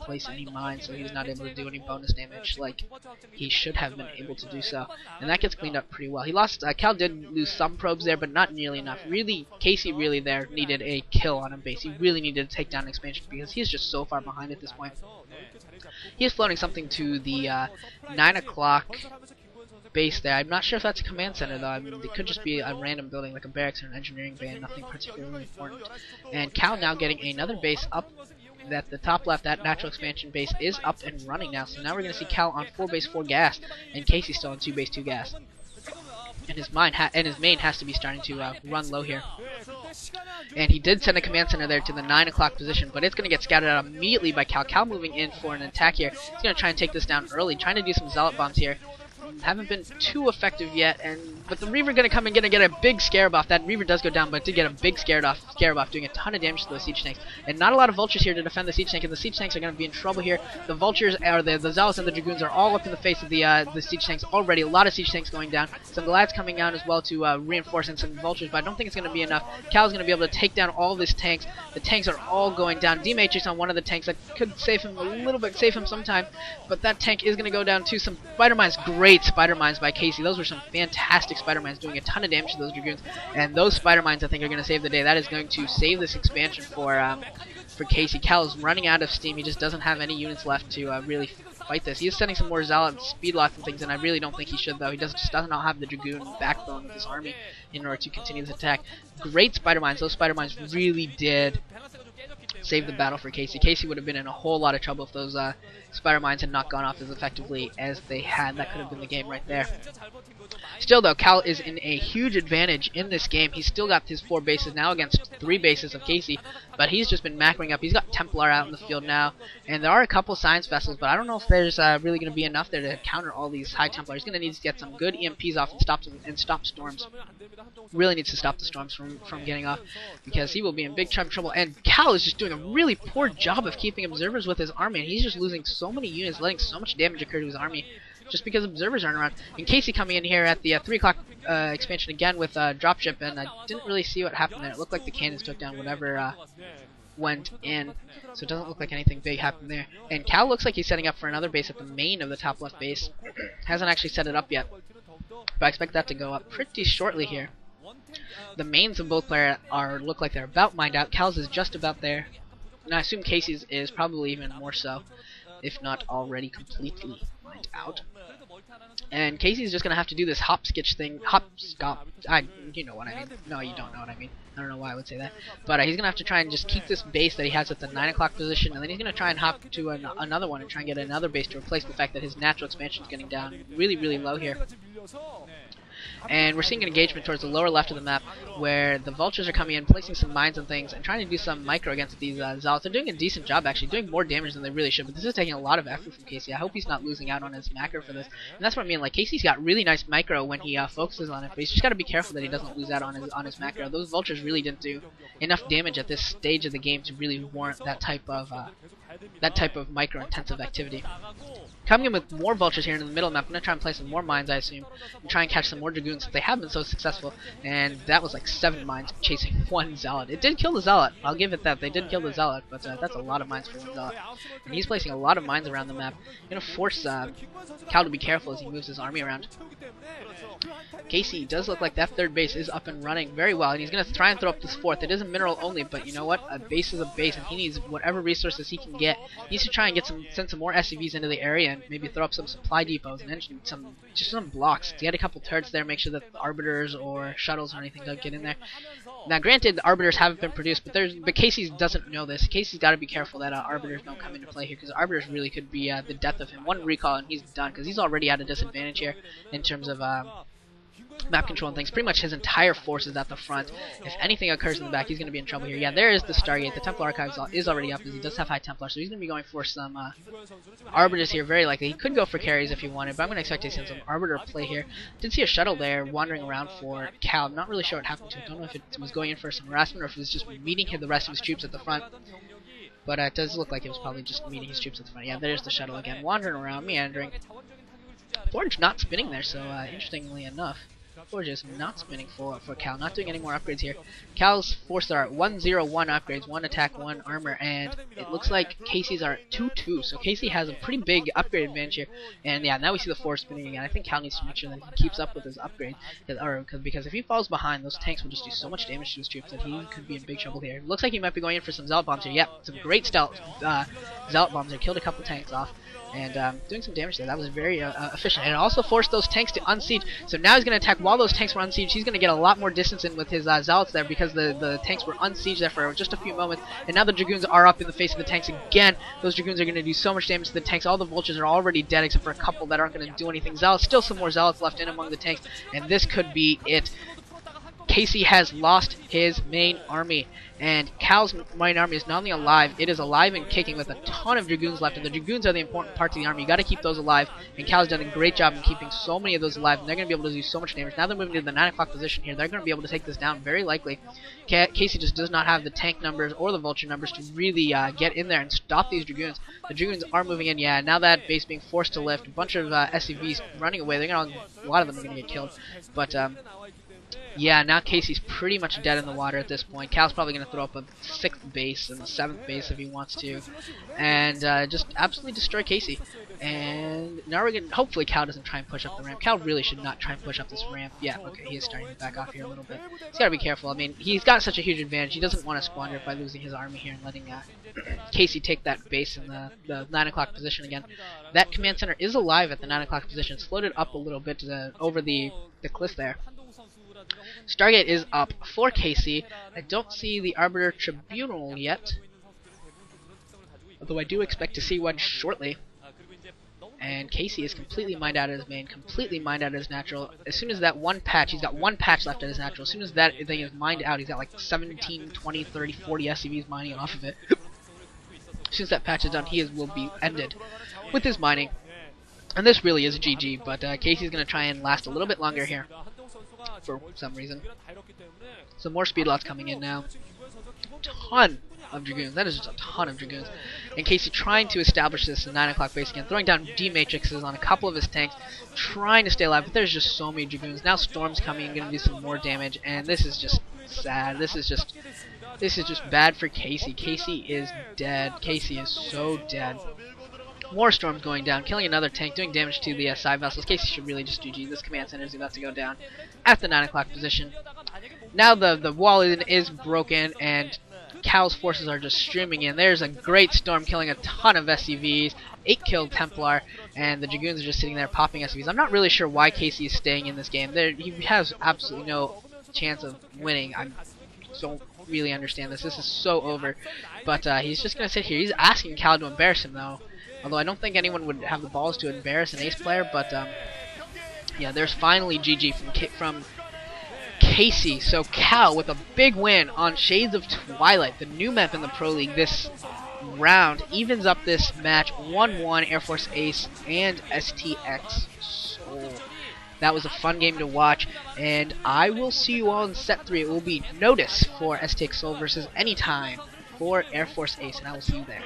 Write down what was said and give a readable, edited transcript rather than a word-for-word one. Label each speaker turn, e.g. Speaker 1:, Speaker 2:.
Speaker 1: place any mines, so he's not able to do any bonus damage like he should have been able to do so. And that gets cleaned up pretty well. He lost, Cal did lose some probes there, but not nearly enough. Really, Casey really there needed a kill on a base. He really needed to take down expansion because he's just so far behind at this point. He is floating something to the 9 o'clock base there. I'm not sure if that's a command center though. I mean, it could just be a random building like a barracks or an engineering bay, nothing particularly important. And Cal now getting another base up at the top left. That natural expansion base is up and running now. So now we're going to see Cal on 4 base 4 gas, and Casey still on 2 base 2 gas. And his main has to be starting to run low here. And he did send a command center there to the 9 o'clock position, but it's going to get scouted out immediately by Cal. Cal moving in for an attack here. He's going to try and take this down early, trying to do some zealot bombs here. Haven't been too effective yet, but the Reaver gonna come and get a big scarab off. That Reaver does go down, but it did get a big scarab off, doing a ton of damage to those siege tanks. And not a lot of vultures here to defend the siege tank, and the siege tanks are gonna be in trouble here. The vultures, or the zealots and the dragoons, are all up in the face of the siege tanks already. A lot of siege tanks going down. Some glads coming out as well to reinforce, and some vultures, but I don't think it's gonna be enough. Cal's gonna be able to take down all these tanks. The tanks are all going down. D-Matrix on one of the tanks that could save him a little bit, save him sometime, but that tank is gonna go down to some spider mines. Great spider mines by Casey. Those were some fantastic spider mines doing a ton of damage to those dragoons, and those spider mines I think are going to save the day. That is going to save this expansion for Casey. Cal is running out of steam. He just doesn't have any units left to really fight this. He is sending some more zealot speed lots and things, and I really don't think he should though. He just does not have the dragoon backbone of his army in order to continue this attack. Great spider mines. Those spider mines really did save the battle for Casey. Casey would have been in a whole lot of trouble if those spider mines had not gone off as effectively as they had. That could have been the game right there. Still though, Cal is in a huge advantage in this game. He's still got his 4 bases now against 3 bases of Casey, but he's just been macroing up. He's got Templar out in the field now, and there are a couple science vessels, but I don't know if there's really going to be enough there to counter all these high Templar. He's going to need to get some good EMPs off and stop storms. Really needs to stop the storms from getting off, because he will be in big trouble. And Cal is just doing a really poor job of keeping observers with his army, and he's just losing so many units, letting so much damage occur to his army just because observers aren't around. And Casey coming in here at the 3 o'clock expansion again with dropship, and I didn't really see what happened there. It looked like the cannons took down whatever went in, so it doesn't look like anything big happened there. And Cal looks like he's setting up for another base at the main of the top left base. Hasn't actually set it up yet, but I expect that to go up pretty shortly here. The mains of both players look like they're about mined out. Cal's is just about there, and I assume Casey's is probably even more so, if not already completely mined out. And Casey's just gonna have to do this hopscotch thing. You know what I mean. No, you don't know what I mean. I don't know why I would say that. But he's gonna have to try and just keep this base that he has at the 9 o'clock position, and then he's gonna try and hop to another one and try and get another base to replace the fact that his natural expansion is getting down really, really low here. And we're seeing an engagement towards the lower left of the map where the vultures are coming in, placing some mines and things, and trying to do some micro against these zealots. They're doing a decent job, actually, doing more damage than they really should, but this is taking a lot of effort from Casey. I hope he's not losing out on his macro for this. And that's what I mean, like, Casey's got really nice micro when he focuses on it, but he's just got to be careful that he doesn't lose out on his macro. Those vultures really didn't do enough damage at this stage of the game to really warrant that type of micro-intensive activity. Coming in with more vultures here in the middle of the map. I'm going to try and place some more mines, I assume, and try and catch some more dragoons if they have been so successful. And that was like 7 mines chasing 1 zealot. It did kill the zealot. I'll give it that. They did kill the zealot, but that's a lot of mines for 1 zealot. And he's placing a lot of mines around the map. Going to force Cal to be careful as he moves his army around. Casey does look like that 3rd base is up and running very well, and he's going to try and throw up this 4th. It is a mineral only, but you know what? A base is a base, and he needs whatever resources he can get. He needs to try and send some more SCVs into the area, and maybe throw up some supply depots and just some blocks to get a couple turrets there, make sure that the arbiters or shuttles or anything don't get in there. Now, granted, the arbiters haven't been produced, but Casey doesn't know this. Casey's got to be careful that arbiters don't come into play here, because arbiters really could be the death of him. 1 recall and he's done, because he's already at a disadvantage here in terms of map control and things. Pretty much his entire force is at the front. If anything occurs in the back, he's going to be in trouble here. Yeah, there is the Stargate. The Templar Archives is already up, because he does have high Templar, so he's going to be going for some arbiters here, very likely. He could go for carries if he wanted, but I'm going to expect to see some arbiter play here. Did see a shuttle there wandering around for Cal. I'm not really sure what happened to it. Don't know if it was going in for some harassment or if it was just meeting the rest of his troops at the front. But it does look like it was probably just meeting his troops at the front. Yeah, there's the shuttle again, wandering around, meandering. Forge not spinning there, so interestingly enough. Forge is not spinning for Cal, not doing any more upgrades here. Cal's 4-star 101 upgrades, 1 attack, 1 armor, and it looks like Casey's are 2-2. So Casey has a pretty big upgrade advantage here. And yeah, now we see the Forge spinning again. I think Cal needs to make sure that he keeps up with his upgrade, because if he falls behind, those tanks will just do so much damage to his troops that he could be in big trouble here. Looks like he might be going in for some Zealot bombs here. Yep, some great stealth Zealot bombs there. Killed a couple tanks off. And doing some damage there. That was very efficient. And it also forced those tanks to unsiege. So now he's going to attack while those tanks were unsieged. He's going to get a lot more distance in with his Zealots there because the tanks were unsieged there for just a few moments. And now the Dragoons are up in the face of the tanks again. Those Dragoons are going to do so much damage to the tanks. All the Vultures are already dead except for a couple that aren't going to do anything. Zealots, still some more Zealots left in among the tanks. And this could be it. Casey has lost his main army, and Cal's main army is not only alive, it is alive and kicking with a ton of Dragoons left, and the Dragoons are the important parts of the army. You got to keep those alive, and Cal's done a great job in keeping so many of those alive, and they're going to be able to do so much damage. Now they're moving to the 9 o'clock position here. They're going to be able to take this down very likely. Casey just does not have the tank numbers or the Vulture numbers to really get in there and stop these Dragoons. The Dragoons are moving in. Yeah, now that base being forced to lift, a bunch of SCVs running away. A lot of them are going to get killed, but yeah, now Casey's pretty much dead in the water at this point. Cal's probably going to throw up a 6th base and a 7th base if he wants to, and just absolutely destroy Casey. And now we're going to, hopefully Cal doesn't try and push up the ramp. Cal really should not try and push up this ramp. Yeah, okay, he is starting to back off here a little bit. He's got to be careful. I mean, he's got such a huge advantage. He doesn't want to squander it by losing his army here and letting Casey take that base in the 9 o'clock position again. That command center is alive at the 9 o'clock position. It's floated up a little bit over the cliff there. Stargate is up for Casey. I don't see the Arbiter Tribunal yet, although I do expect to see one shortly. And Casey is completely mined out of his main, completely mined out of his natural. As soon as that one patch, he's got one patch left at his natural. As soon as that thing is mined out, he's got like 17, 20, 30, 40 SCVs mining off of it. As soon as that patch is done, will be ended with his mining. And this really is a GG, but Casey's going to try and last a little bit longer here for some reason. Some more speed lots coming in now. Ton of Dragoons. That is just a ton of Dragoons. And Casey trying to establish this 9 o'clock base again, throwing down D-matrices on a couple of his tanks, trying to stay alive, but there's just so many Dragoons. Now Storm's coming and going to do some more damage, and this is just sad. This is just bad for Casey. Casey is dead. Casey is so dead. More Storms going down, killing another tank, doing damage to the side vessels. Casey should really just GG. This command center is about to go down at the 9 o'clock position. Now the wall is broken, and Cal's forces are just streaming in. There's a great Storm killing a ton of SCVs, 8 killed Templar, and the Dragoons are just sitting there popping SCVs. I'm not really sure why Casey is staying in this game. He has absolutely no chance of winning. I don't really understand this. This is so over. But he's just going to sit here. He's asking Cal to embarrass him, though. Although I don't think anyone would have the balls to embarrass an ace player, but yeah, there's finally GG from Casey. So Cal with a big win on Shades of Twilight, the new map in the Pro League this round, evens up this match 1-1 Air Force Ace and STX. So that was a fun game to watch, and I will see you all in set 3. It will be Notice for STX Soul versus Anytime for Air Force Ace, and I will see you there.